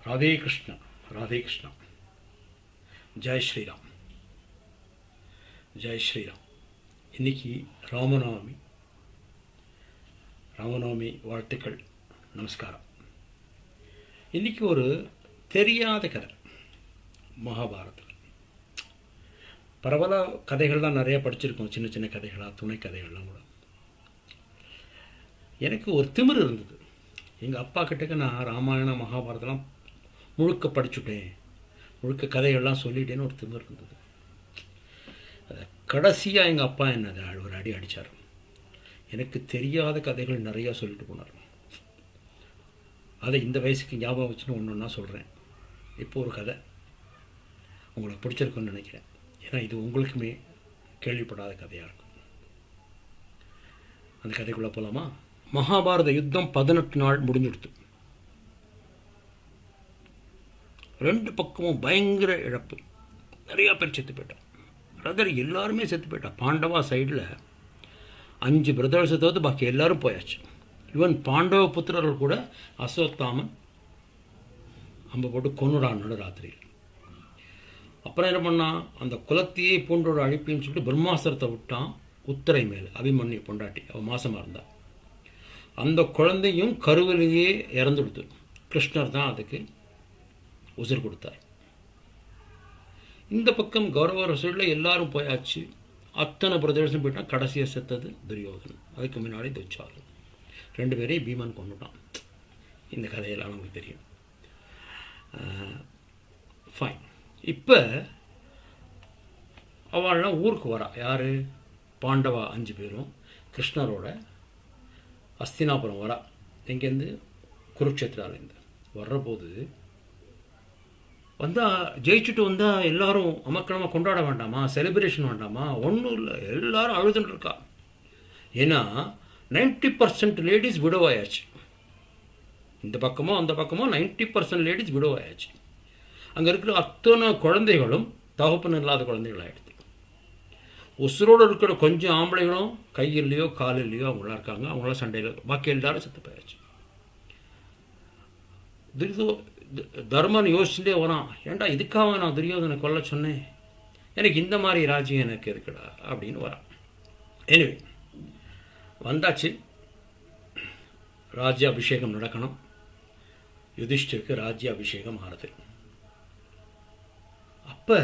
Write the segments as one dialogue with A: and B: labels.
A: ராதே கிருஷ்ணா, ராதே கிருஷ்ணா. ஜெய் ஸ்ரீராம், ஜெய் ஸ்ரீராம். இன்றைக்கி ராமநவமி. ராமநவமி வாழ்த்துக்கள், நமஸ்காரம். இன்றைக்கி ஒரு தெரியாத கதை. மகாபாரதத்தில் பரவல கதைகள்லாம் நிறையா படிச்சிருக்கோம், சின்ன சின்ன கதைகளாக, துணை கதைகள்லாம் கூட. எனக்கு ஒரு திமிரு இருந்தது. எங்கள் அப்பா கிட்டக்க நான் ராமாயணம் மகாபாரதம்லாம் முழுக்க படிச்சுட்டேன், முழுக்க கதைகள்லாம் சொல்லிட்டேன்னு ஒரு திமிரு இருந்தது. அதை கடைசியாக எங்கள் அப்பா என்ன ஒரு அடி அடித்தார். எனக்கு தெரியாத கதைகள் நிறையா சொல்லிட்டு போனார். அதை இந்த வயசுக்கு ஞாபகம் வச்சுன்னு ஒன்று ஒன்றா சொல்கிறேன். இப்போ ஒரு கதை உங்களுக்கு பிடிச்சிருக்குன்னு நினைக்கிறேன். ஏன்னா இது உங்களுக்குமே கேள்விப்படாத கதையாக இருக்கும். அந்த கதைக்குள்ளே போகலாமா? மகாபாரத யுத்தம் 18 நாள் முடிஞ்சுடுத்து. 2 பக்கமும் பயங்கர இழப்பு. நிறையா பேர் செத்து போயிட்டான். பிரதர் எல்லாருமே செத்து போயிட்டா. பாண்டவா சைடில் 5 பிரதர்ஸை தவிர்த்து பாக்கி எல்லாரும் போயாச்சு. ஈவன் பாண்டவ புத்திரர்கள் கூட அஸ்வத்தாமன் அம்பை போட்டு கொன்னுடான் நடுராத்திரியில். அப்புறம் என்ன பண்ணான், அந்த குலத்தையே பூண்டோட அழிப்பின்னு சொல்லிட்டு பிரம்மாஸ்திரத்தை விட்டான் உத்தரை மேல். அபிமன்யு பொண்டாட்டி, அவள் மாசமாக இருந்தாள். அந்த குழந்தையும் கருவிலேயே இறந்துடுத்து. கிருஷ்ணர் தான் அதுக்கு உசுர் கொடுத்தார். இந்த பக்கம் கௌரவ சைடில் எல்லாரும் போயாச்சு. அத்தனை பிரதேசம் போயிட்டான். கடைசியாக செத்தது துரியோதனன். அதுக்கு முன்னாடி துச்சாதனன். 2 பேரையும் பீமன் கொண்டுட்டான். இந்த கதையெல்லாம் நமக்கு தெரியும். ஃபைன். இப்போ அவள்லாம் ஊருக்கு வரா. யார்? பாண்டவா 5 பேரும் கிருஷ்ணரோட அஸ்தினாபுரம் வரா. எங்கேருந்து? குருக்ஷேத்ராலேருந்து வர்றபோது வந்தால், ஜெயிச்சுட்டு வந்தால் எல்லாரும் அமக்கலமாக கொண்டாட வேண்டாமா? செலிப்ரேஷன் வேண்டாமா? ஒன்றும் இல்லை, எல்லாரும் அழுதுன்னு இருக்கா. ஏன்னா 90% லேடிஸ் விடவாயாச்சு. இந்த பக்கமோ அந்த பக்கமோ 90% லேடிஸ் விடவாயாச்சு. அங்கே இருக்கிற அத்தனை குழந்தைகளும் தகப்பன் இல்லாத குழந்தைகள் ஆகிடுது. உசுரோடு இருக்கிற கொஞ்சம் ஆம்பளைகளும் கையில்லையோ காலில்லையோ அவங்களாம் இருக்காங்க. அவங்களாம் சண்டையில், பாக்கி எல்லாரும் செத்து போயாச்சு. தர்மன் யோசிச்சுட்டே வரான். ஏன்டா இதுக்காக நான் துரியோதனை கொல்ல சொன்னேன்? எனக்கு இந்த மாதிரி ராஜ்யம் எனக்கு இருக்குடா அப்படின்னு வரான். எனிவே வந்தாச்சு. ராஜ்யாபிஷேகம் நடக்கணும். யுதிஷ்டிருக்கு ராஜ்யாபிஷேகம் ஆறுது. அப்போ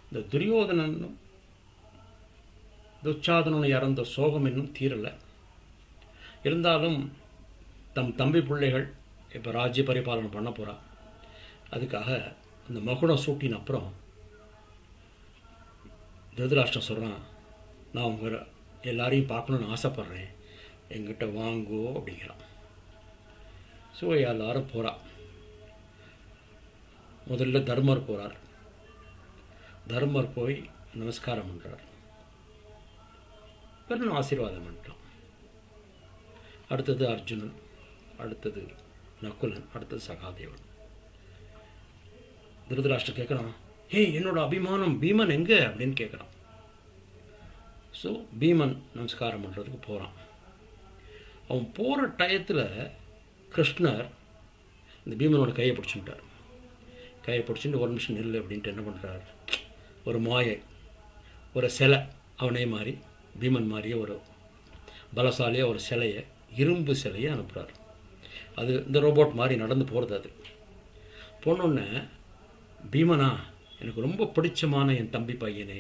A: இந்த துரியோதனனும் துச்சாதனனும் இறந்த சோகம் இன்னும் தீரலை. இருந்தாலும் தம் தம்பி பிள்ளைகள் இப்போ ராஜ்ய பரிபாலனை பண்ண போகிறா. அதுக்காக அந்த மகுடம் சூட்டின அப்புறம் திருதராஷ்டிரன் சொல்கிறான், நான் உங்கள் எல்லாரையும் பார்க்கணுன்னு ஆசைப்பட்றேன், எங்கிட்ட வாங்கோ அப்படிங்கிறான். ஸோ எல்லாரும் போகிறா. முதல்ல தர்மர் போகிறார். தர்மர் போய் நமஸ்காரம் பண்ணுறார். பெரும் ஆசீர்வாதம் பண்ணிட்டான். அடுத்தது அர்ஜுனன், அடுத்தது நகுலன், அடுத்தது சகாதேவன். திருதராஷ்டிரன் கேட்குறான், ஹே என்னோட அபிமானம் பீமன் எங்கே அப்படின்னு கேட்குறான். ஸோ பீமன் நமஸ்காரம் பண்ணுறதுக்கு போகிறான். அவன் போகிற டயத்தில் கிருஷ்ணர் இந்த பீமனோட கையை பிடிச்சுட்டார். கையை பிடிச்சிட்டு ஒரு நிமிஷம் நெல் அப்படின்ட்டு என்ன பண்ணுறார், ஒரு மாயை, ஒரு சிலை, அவனே மாதிரி பீமன் மாதிரியே ஒரு பலசாலியாக ஒரு சிலையை, இரும்பு சிலையை அனுப்புகிறார். அது இந்த ரோபோட் மாதிரி நடந்து போகிறது. அது போனோடனே பீமனா எனக்கு ரொம்ப பிடிச்சமான என் தம்பி பையனே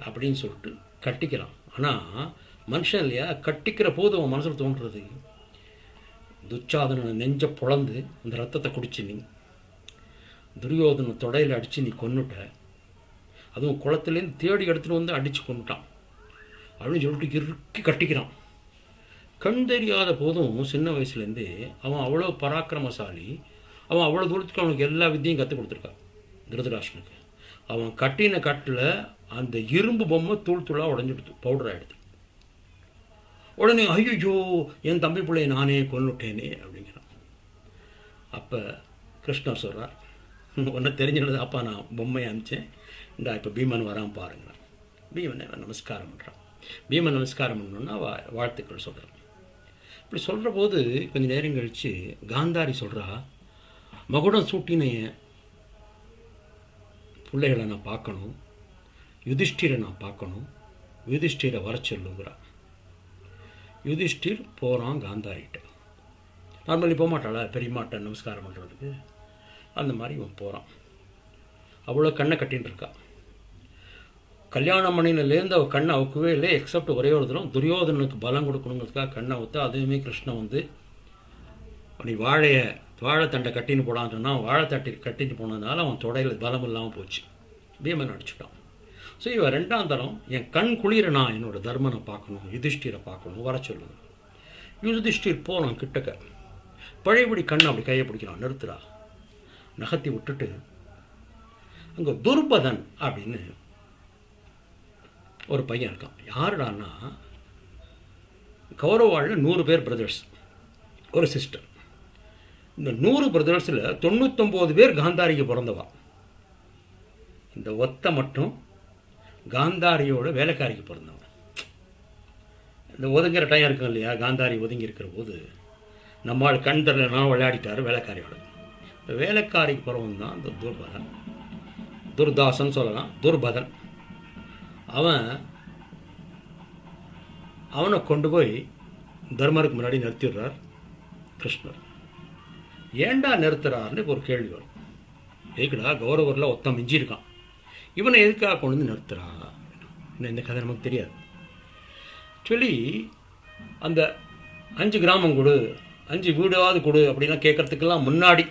A: அப்படின்னு சொல்லிட்டு கட்டிக்கிறான். ஆனால் மனுஷன் இல்லையா, கட்டிக்கிற போது அவன் மனசில் தோன்றுறது, துச்சாதனனை நெஞ்ச பொழந்து அந்த ரத்தத்தை குடிச்சு நீ துரியோதனை தொடையில் அடித்து நீ கொன்னுட்ட, அதுவும் குளத்துலேருந்து தேடி எடுத்துகிட்டு வந்து அடித்து கொண்டுட்டான் அப்படின்னு சொல்லிட்டு இறுக்கி கட்டிக்கிறான். கண் தெரியாத போதும் சின்ன வயசுலேருந்தே அவன் அவ்வளோ பராக்கிரமசாலி. அவன் அவ்வளோ தூரத்துக்கு அவனுக்கு எல்லா வித்தையும் கற்றுக் கொடுத்துருக்கான் திருதராஷ்டிரனுக்கு. அவன் கட்டின கட்டில் அந்த இரும்பு பொம்மை தூள் தூளாக உடஞ்சிடுது, பவுடர் ஆகிடுது. உடனே ஐயோ என் தம்பி பிள்ளையை நானே கொன்னுட்டேனே அப்படிங்கிறான். அப்போ கிருஷ்ணர் சொல்கிறார், ஒன்றை தெரிஞ்சுனது அப்பா நான் பொம்மையை அனுப்பிச்சேன், இந்தா இப்போ பீமன் வரான் பாருங்கிறான். பீமனை நமஸ்காரம் பண்ணுறான். பீமன் நமஸ்காரம் பண்ணணுன்னா வாழ்த்துக்கள் சொல்கிறான். இப்படி சொல்கிற போது கொஞ்சம் நேரம் கழித்து காந்தாரி சொல்கிறா, மகுடம் சூட்டின பிள்ளைகளை நான் பார்க்கணும், யுதிஷ்டிரை நான் பார்க்கணும், யுதிஷ்டிரை வர சொல்லுங்கிறா. யுதிஷ்டிர் போகிறான் காந்தாரிகிட்ட. நார்மலி போக மாட்டாளா பெரியமாட்ட நமஸ்காரம் பண்ணுறதுக்கு? அந்த மாதிரி இவன் போகிறான். அவ்வளோ கண்ணை கட்டின்னு இருக்கா. கல்யாணம் மணிலேருந்து அவள் கண்ணை அவுக்கவே இல்லை. எக்ஸப்ட் ஒரே ஒரு தரம் துரியோதனுக்கு பலம் கொடுக்கணுங்கிறதுக்காக கண்ணை அவுத்தா. அதுவுமே கிருஷ்ணன் வந்து நீ வாழைத்தண்டை கட்டின்னு போடான்னு சொன்னால் வாழைத்தட்டி கட்டின்னு போனதுனால அவன் தொடையில் பலம் இல்லாமல் போச்சு. பீமன் அடிச்சுட்டான். ஸோ இவன் ரெண்டாம் தரம் என் கண் குளிர நான் என்னோட தர்மனை பார்க்கணும், யுதிஷ்டிரை பார்க்கணும், வர சொல்லுங்க. யுதிஷ்டிர் போனான் கிட்டக்க. பழையபடி கண்ணை அப்படி கையை பிடிக்கிறான், நிறுத்துறா. நகர்த்தி விட்டுட்டு அங்கே துர்பதன் அப்படின்னு ஒரு பையன் இருக்கான். யாருடான்னா கௌரவாளில் 100 பேர் பிரதர்ஸ், ஒரு சிஸ்டர். இந்த 100 பிரதர்ஸில் 99 பேர் காந்தாரிக்கு பிறந்தவா. இந்த ஒத்த மட்டும் காந்தாரியோட வேலைக்காரிக்கு பிறந்தவன். இந்த ஒதுங்கிற டைம் இருக்கும் இல்லையா, காந்தாரி ஒதுங்கி இருக்கிற போது நம்மால் கண் தரலாம் விளையாடிட்டார் வேலைக்காரியோட. இந்த வேலைக்காரிக்கு பிறவன் தான் இந்த துர்பதன், துர்தாசன் சொல்லலாம், துர்பதன். அவனை கொண்டு போய் தர்மருக்கு முன்னாடி நிறுத்திடுறார் கிருஷ்ணர். ஏண்டா நிறுத்துறாருன்னு இப்போ ஒரு கேள்வி வரும். எதுக்குடா கௌரவரில் ஒத்தம் மிஞ்சி இருக்கான், இவனை எதுக்காக கொண்டு வந்து நிறுத்துறா? இந்த கதை நமக்கு தெரியாது. சொல்லி அந்த 5 கிராமம் கொடு, 5 வீடாவது கொடு அப்படின்னா கேட்கறதுக்கெல்லாம் முன்னாடி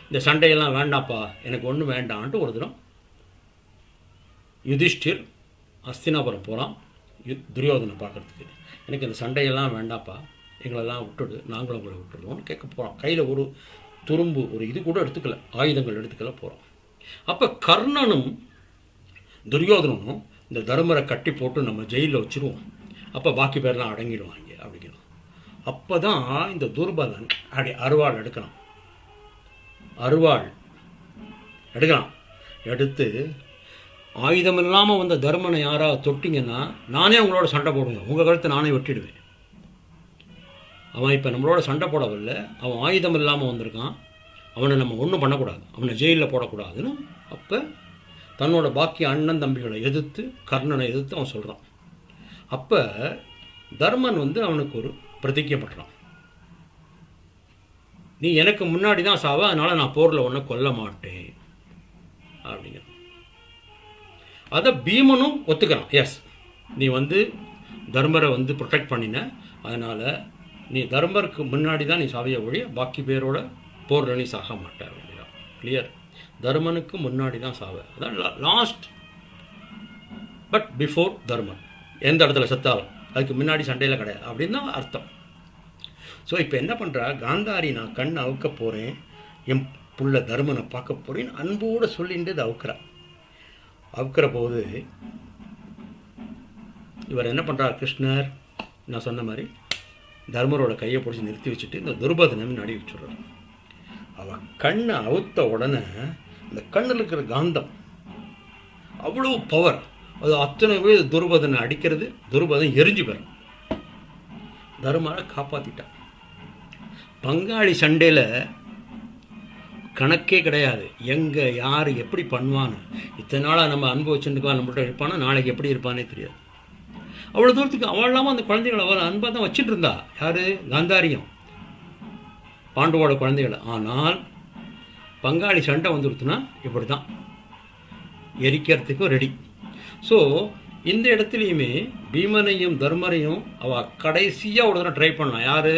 A: இந்த சண்டையெல்லாம் வேண்டாப்பா, எனக்கு ஒன்றும் வேண்டான்ட்டு ஒரு தினம் யுதிஷ்டிர் அஸ்தினாபுரம் போகிறான் துரியோதனை பார்க்குறதுக்கு. எனக்கு இந்த சண்டையெல்லாம் வேண்டாப்பா, எங்களெல்லாம் விட்டுடு, நாங்களும் உங்களை விட்டுடுவோம்னு கேட்க போகிறோம். கையில் ஒரு துரும்பு ஒரு இது கூட எடுத்துக்கல, ஆயுதங்கள் எடுத்துக்கல போகிறோம். அப்போ கர்ணனும் துரியோதனும் இந்த தர்மரை கட்டி போட்டு நம்ம ஜெயிலில் வச்சுருவோம், அப்போ பாக்கி பேர்லாம் அடங்கிடுவாங்க அப்படிங்கிறோம். அப்போ தான் இந்த துர்பதன் அப்படி அருவாள் எடுக்கலாம், எடுத்து ஆயுதம் இல்லாமல் வந்த தர்மனை யாராவது தொட்டிங்கன்னா நானே உங்களோட சண்டை போடுவேன், உங்கள் கழுத்தை நானே வெட்டிடுவேன். அவன் இப்போ நம்மளோட சண்டை போடவில்லை, அவன் ஆயுதம் இல்லாமல் வந்திருக்கான், அவனை நம்ம ஒன்றும் பண்ணக்கூடாது, அவனை ஜெயிலில் போடக்கூடாதுன்னு அப்போ தன்னோட பாக்கி அண்ணன் தம்பிகளை எதிர்த்து கர்ணனை எதிர்த்து அவன் சொல்கிறான். அப்போ தர்மன் வந்து அவனுக்கு ஒரு பிரதிஜை பண்ணுறான், நீ எனக்கு முன்னாடி தான் சாவ, அதனால் நான் போரில் ஒன்றை கொல்ல மாட்டேன் அப்படிங்கிற. அதை பீமனும் ஒத்துக்கிறான். எஸ், நீ வந்து தர்மரை வந்து ப்ரொடெக்ட் பண்ணின, அதனால் நீ தர்மருக்கு முன்னாடி தான் நீ சாவிய ஒழிய பாக்கி பேரோட போரில் நீ சாக மாட்ட அப்படிங்கிறான். கிளியர், தர்மனுக்கு முன்னாடி தான் சாவ, அதான் லாஸ்ட் பட் பிஃபோர் தர்மன். எந்த இடத்துல செத்தாலும் அதுக்கு முன்னாடி சண்டையில் கிடையாது அப்படின்னு தான் அர்த்தம். ஸோ இப்போ என்ன பண்ணுறா காந்தாரி, நான் கண் அவுக்க போகிறேன், என் புள்ள தர்மனை பார்க்க போகிறேன்னு அன்போடு சொல்லிட்டு இதை அவுக்கிற போது இவர் என்ன பண்ணுறார் கிருஷ்ணர், நான் சொன்ன மாதிரி தர்மரோட கையை பிடிச்சி நிறுத்தி வச்சுட்டு இந்த துர்பதனை நடி வச்சுடுறார். அவன் கண்ணை அவுத்த உடனே இந்த கண்ணில் இருக்கிற காந்தம் அவ்வளோ பவர், அது அத்தனை பேர் துர்பதனை அடிக்கிறது, துர்பதன் எரிஞ்சு பெறும். தர்மரை காப்பாற்றிட்டான். பங்காளி சண்டையில் கணக்கே கிடையாது, எங்கே யார் எப்படி பண்ணுவான்னு. இத்தனை நாளாக நம்ம அனுபவிச்சுருக்கா, நம்மள்ட்ட இருப்பானா, நாளைக்கு எப்படி இருப்பானே தெரியாது. அவ்வளோ தூரத்துக்கு அவள் இல்லாமல் அந்த குழந்தைகளை அவள் அன்பாக தான் வச்சுட்டு இருந்தா. யார்? காந்தாரியும் பாண்டுவோட குழந்தைகளை. ஆனால் பங்காளி சண்டை வந்துடுத்துனா இப்படி தான் எரிக்கிறதுக்கும் ரெடி. ஸோ இந்த இடத்துலையுமே பீமனையும் தர்மரையும் அவள் கடைசியாக ஒரு தடவை ட்ரை பண்ணான். யார்?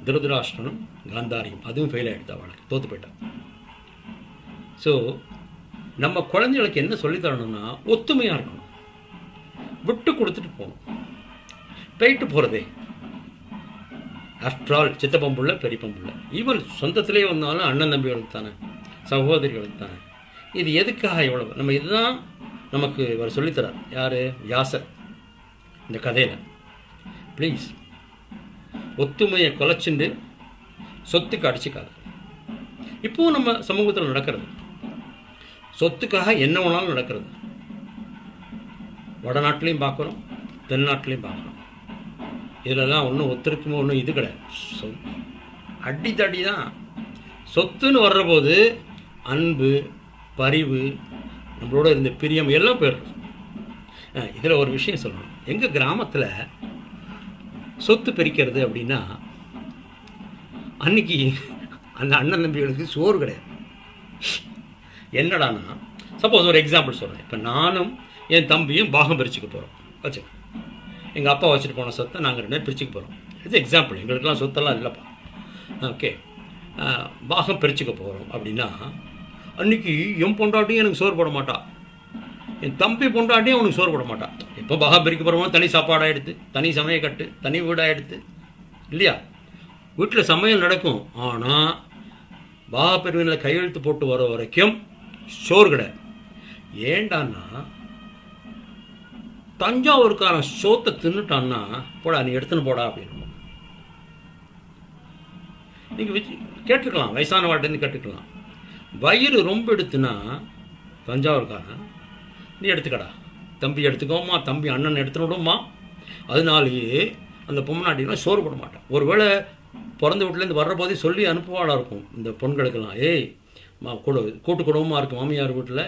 A: திருதராஷ்டிரனும் காந்தாரியும். அதுவும் ஃபெயில் ஆகிடுது, அவளுக்கு தோற்று போயிட்டான். ஸோ நம்ம குழந்தைகளுக்கு என்ன சொல்லித்தரணும்னா ஒத்துமையாக இருக்கணும், விட்டு கொடுத்துட்டு போகணும். போயிட்டு போகிறதே ஆஃப்டர் ஆல் சித்தப்பம்புள்ள பெரியப்பம்புள்ள, ஈவன் சொந்தத்திலே வந்தாலும் அண்ணன் தம்பிகளுக்கு தானே, சகோதரிகளுக்கு தானே. இது எதுக்காக இவ்வளவு? நம்ம இதுதான் நமக்கு இவர் சொல்லித்தரார். யார்? வியாசர். இந்த கதையில் ப்ளீஸ் ஒத்துமையை கொலைச்சுண்டு சொத்துக்கு அடிச்சுக்காது. இப்போவும் நம்ம சமூகத்தில் நடக்கிறது, சொத்துக்காக என்ன வேணாலும் நடக்கிறது. வடநாட்டிலையும் பார்க்குறோம், தென்னாட்டிலையும் பார்க்குறோம். இதிலலாம் ஒன்றும் ஒத்துருக்குமோ ஒன்றும் இது கிடையாது. அடித்தடி தான். சொத்துன்னு வர்றபோது அன்பு, பரிவு, நம்மளோட இருந்த பிரியம் எல்லாம் போயிடுறது. இதில் ஒரு விஷயம் சொல்லணும். எங்கள் கிராமத்தில் சொத்து பிரிக்கிறது அப்படின்னா அன்னைக்கு அந்த அண்ணன் தம்பிகளுக்கு சோறு கிடையாது. என்னடானா, சப்போஸ் ஒரு எக்ஸாம்பிள் சொல்கிறேன். இப்போ நானும் என் தம்பியும் பாகம் பிரிச்சுக்க போகிறோம் வச்சு. எங்கள் அப்பா வச்சுட்டு போன சொத்தை நாங்கள் 2 பேரும் பிரிச்சுக்க போகிறோம். இது எக்ஸாம்பிள். எங்களுக்கெல்லாம் சொத்தெல்லாம் இல்லைப்பா. ஓகே, பாகம் பிரிச்சுக்க போகிறோம் அப்படின்னா அன்றைக்கி என் பொண்டாட்டியும் எனக்கு சோறு போட மாட்டா, என் தம்பி பொண்டாட்டியும் அவனுக்கு சோறு போட மாட்டான். இப்போ பாகம் பிரிக்க போகிறோம், தனி சாப்பாடாக எடுத்து, தனி சமையக்கட்டு, தனி வீடாக எடுத்து இல்லையா, வீட்டில் சமையல் நடக்கும். ஆனால் பாகப்பிரிவினில் கையெழுத்து போட்டு வர வரைக்கும் சோறு கிடையாது. ஏண்டான்னா தஞ்சாவூருக்காரன் சோத்தை தின்னுட்டான்னா போடா நீ எடுத்துன்னு போடா அப்படின்னு நீங்கள் கேட்டுக்கலாம். வயசான வாழ்கிட்டேருந்து கேட்டுக்கலாம். வயிறு ரொம்ப எடுத்துனா தஞ்சாவூருக்காரன் நீ எடுத்துக்கடா, தம்பி எடுத்துக்கோமா, தம்பி அண்ணன் எடுத்துன்னு விடுமா. அதனாலேயே அந்த பொம்மநாட்டிலாம் சோறு போட மாட்டான். ஒருவேளை பிறந்த வீட்டிலேருந்து வர்ற போதே சொல்லி அனுப்புவாளாக இருக்கும் இந்த பொண்களுக்கெல்லாம். ஏய் கூட்டு குடும்பமாக இருக்கும் மாமியார் வீட்டில்,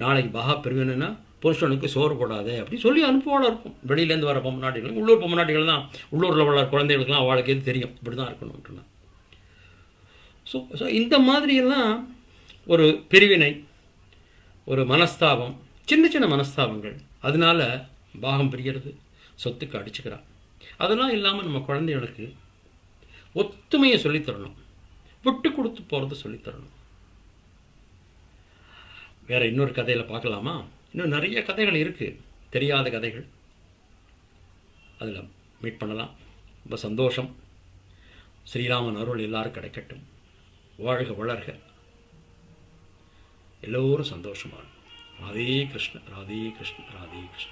A: நாளைக்கு பாகா பிரிவினைன்னா புருஷனுக்கு சோறு போடாதே அப்படி சொல்லி அனுப்புவாளாக இருக்கும். வெளியிலேருந்து வர பொம்மநாட்டிகள், உள்ளூர் பொம்மநாட்டிகள் தான், உள்ளூரில் உள்ள குழந்தைகளுக்கெல்லாம் அவளுக்கு எது தெரியும், இப்படி தான் இருக்கணும்ட்டுனா. ஸோ இந்த மாதிரியெல்லாம் ஒரு பிரிவினை, ஒரு மனஸ்தாபம், சின்ன சின்ன மனஸ்தாபங்கள், அதனால பாகம் பிரிகிறது, சொத்துக்கு அடிச்சுக்கிறான். அதெல்லாம் இல்லாமல் நம்ம குழந்தைகளுக்கு ஒத்துமையை சொல்லித்தரணும், விட்டு கொடுத்து போகிறத சொல்லித்தரணும். வேறு இன்னொரு கதையில் பார்க்கலாமா? இன்னும் நிறைய கதைகள் இருக்குது, தெரியாத கதைகள். அதில் மீட் பண்ணலாம். ரொம்ப சந்தோஷம். ஸ்ரீராமன் அருள் எல்லாரும் கிடைக்கட்டும். வாழ்க வளர்க. எல்லோரும் சந்தோஷமாக. ராதே கிருஷ்ண, ராதே கிருஷ்ண, ராதே கிருஷ்ண.